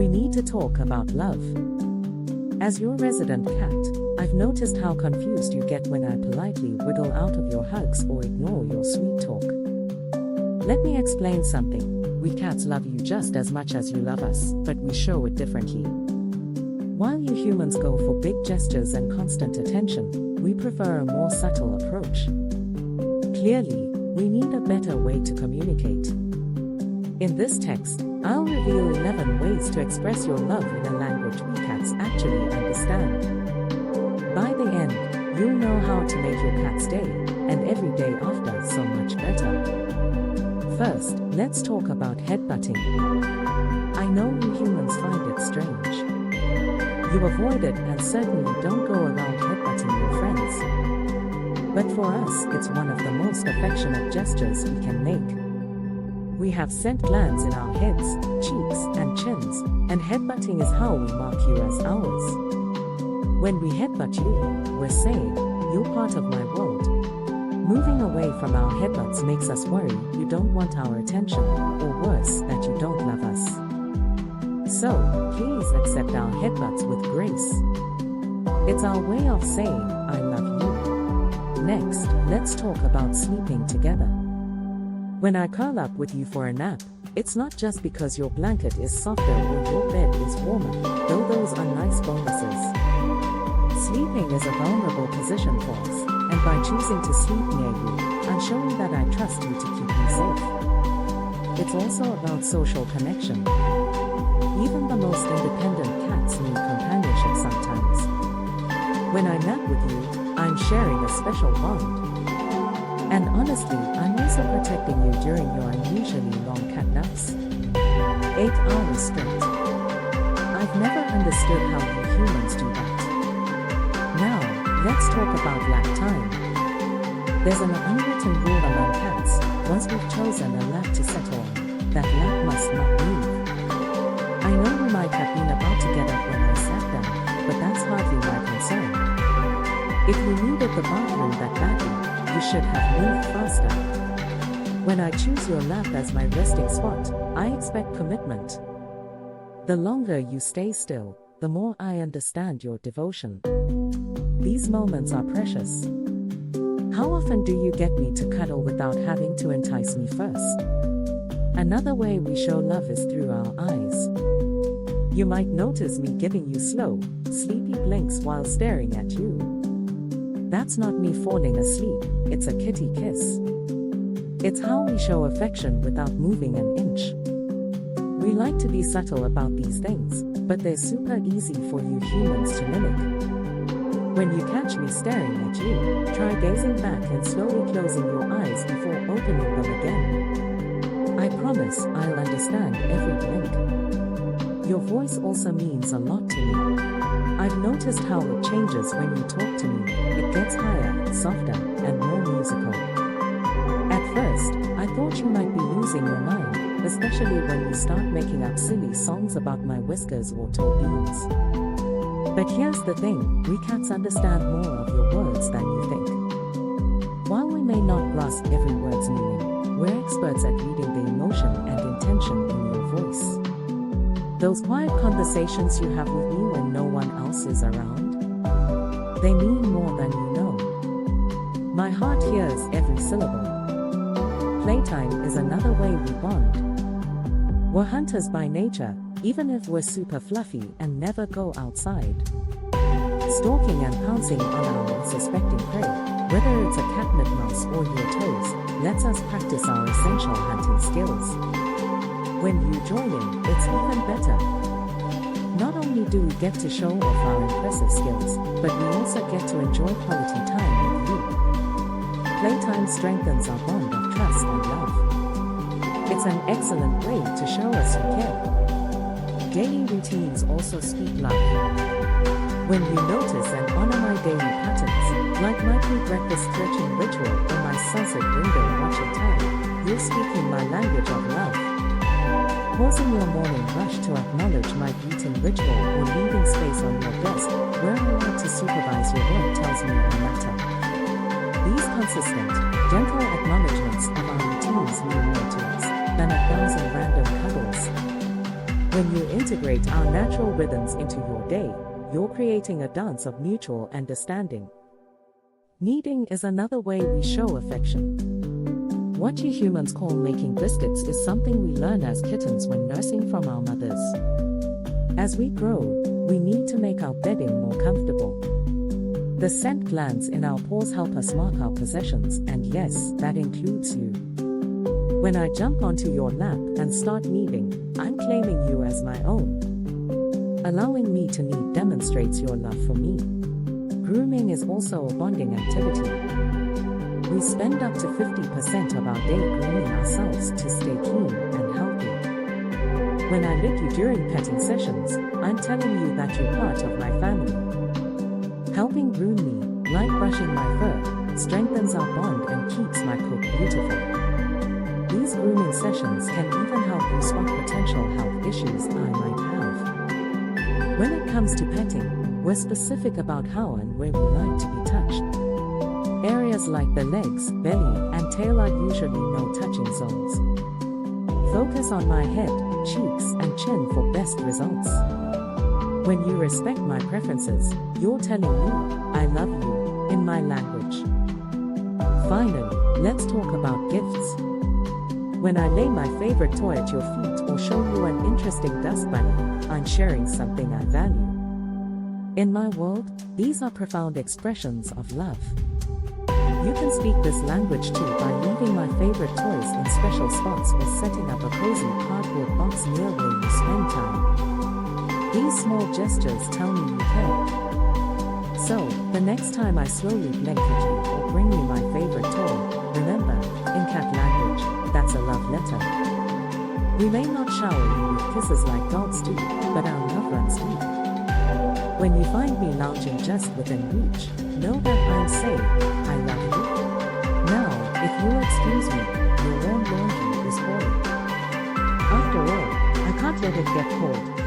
we need to talk about love. As your resident cat, I've noticed how confused you get when I politely wiggle out of your hugs or ignore your sweet talk. Let me explain something. We cats love you just as much as you love us, but we show it differently. While you humans go for big gestures and constant attention, we prefer a more subtle approach. Clearly, we need a better way to communicate. In this text, I'll reveal 11 ways to express your love in a language we cats actually understand. By the end, you'll know how to make your cat's day, and every day after, so much better. First, let's talk about headbutting. I know you humans find it strange. You avoid it and certainly don't go around headbutting your friends. But for us, it's one of the most affectionate gestures we can make. We have scent glands in our heads, cheeks, and chins, and headbutting is how we mark you as ours. When we headbutt you, we're saying, you're part of my world. Moving away from our headbutts makes us worry you don't want our attention, or worse, that you don't love us. So, please accept our headbutts with grace. It's our way of saying, I love you. Next, let's talk about sleeping together. When I curl up with you for a nap, it's not just because your blanket is softer or your bed is warmer, though those are nice bonuses. Sleeping is a vulnerable position for us, and by choosing to sleep near you, I'm showing that I trust you to keep me safe. It's also about social connection. Even the most independent cats need companionship sometimes. When I nap with you, I'm sharing a special bond. And honestly, I'm also protecting you during your unusually long cat naps. 8 hours straight. I've never understood how you humans do that. Now, let's talk about lap time. There's an unwritten rule among cats. Once we've chosen a lap to settle on, that lap must not move. I know you might have been about to get up when I sat down, but that's hardly my concern. If you needed the bathroom that badly, you should have moved faster. When I choose your lap as my resting spot, I expect commitment. The longer you stay still, the more I understand your devotion. These moments are precious. How often do you get me to cuddle without having to entice me first? Another way we show love is through our eyes. You might notice me giving you slow, sleepy blinks while staring at you. That's not me falling asleep, it's a kitty kiss. It's how we show affection without moving an inch. We like to be subtle about these things, but they're super easy for you humans to mimic. When you catch me staring at you, try gazing back and slowly closing your eyes before opening them again. I promise I'll understand every blink. Your voice also means a lot to me. I've noticed how it changes when you talk to me. It gets higher, softer, and more musical. At first, I thought you might be losing your mind, especially when you start making up silly songs about my whiskers or toe beans. But here's the thing, we cats understand more of your words than you think. While we may not grasp every word's meaning, we're experts at reading the emotion and intention in your voice. Those quiet conversations you have with me when no one else is around, they mean more than you know. My heart hears every syllable. Playtime is another way we bond. We're hunters by nature, even if we're super fluffy and never go outside. Stalking and pouncing on our unsuspecting prey, whether it's a catnip mouse or your toes, lets us practice our essential hunting skills. When you join in, it's even better. Not only do we get to show off our impressive skills, but we also get to enjoy quality time with you. Playtime strengthens our bond of trust and love. It's an excellent way to show us you care. Daily routines also speak love. When you notice and honor my daily patterns, like my pre-breakfast stretching ritual or my sunset window watching time, you're speaking my language of love. Pausing your morning rush to acknowledge my greeting ritual or leaving space on your desk where I'm allowed to supervise your work tells me I matter. These consistent, gentle acknowledgements of our routines mean more to us than 1,000 random cuddles. When you integrate our natural rhythms into your day, you're creating a dance of mutual understanding. Kneading is another way we show affection. What you humans call making biscuits is something we learn as kittens when nursing from our mothers. As we grow, we need to make our bedding more comfortable. The scent glands in our paws help us mark our possessions, and yes, that includes you. When I jump onto your lap and start kneading, I'm claiming you as my own. Allowing me to knead demonstrates your love for me. Grooming is also a bonding activity. We spend up to 50% of our day grooming ourselves to stay clean and healthy. When I lick you during petting sessions, I'm telling you that you're part of my family. Helping groom me, like brushing my fur, strengthens our bond and keeps my coat beautiful. These grooming sessions can even help you spot potential health issues I might have. When it comes to petting, we're specific about how and where we like to be touched. Areas like the legs, belly, and tail are usually no touching zones. Focus on my head, cheeks, and chin for best results. When you respect my preferences, you're telling me, I love you, in my language. Finally, let's talk about gifts. When I lay my favorite toy at your feet or show you an interesting dust bunny, I'm sharing something I value. In my world, these are profound expressions of love. You can speak this language too by leaving my favorite toys in special spots or setting up a cozy cardboard box near where you spend time. These small gestures tell me you care. So, the next time I slowly blink at you or bring you my favorite toy, remember, in cat language, that's a love letter. We may not shower you with kisses like dogs do, but our love runs deep. When you find me lounging just within reach, know that I'm saying, I love you. Now, if you'll excuse me, your warm laundry is falling. After all, I can't let it get cold.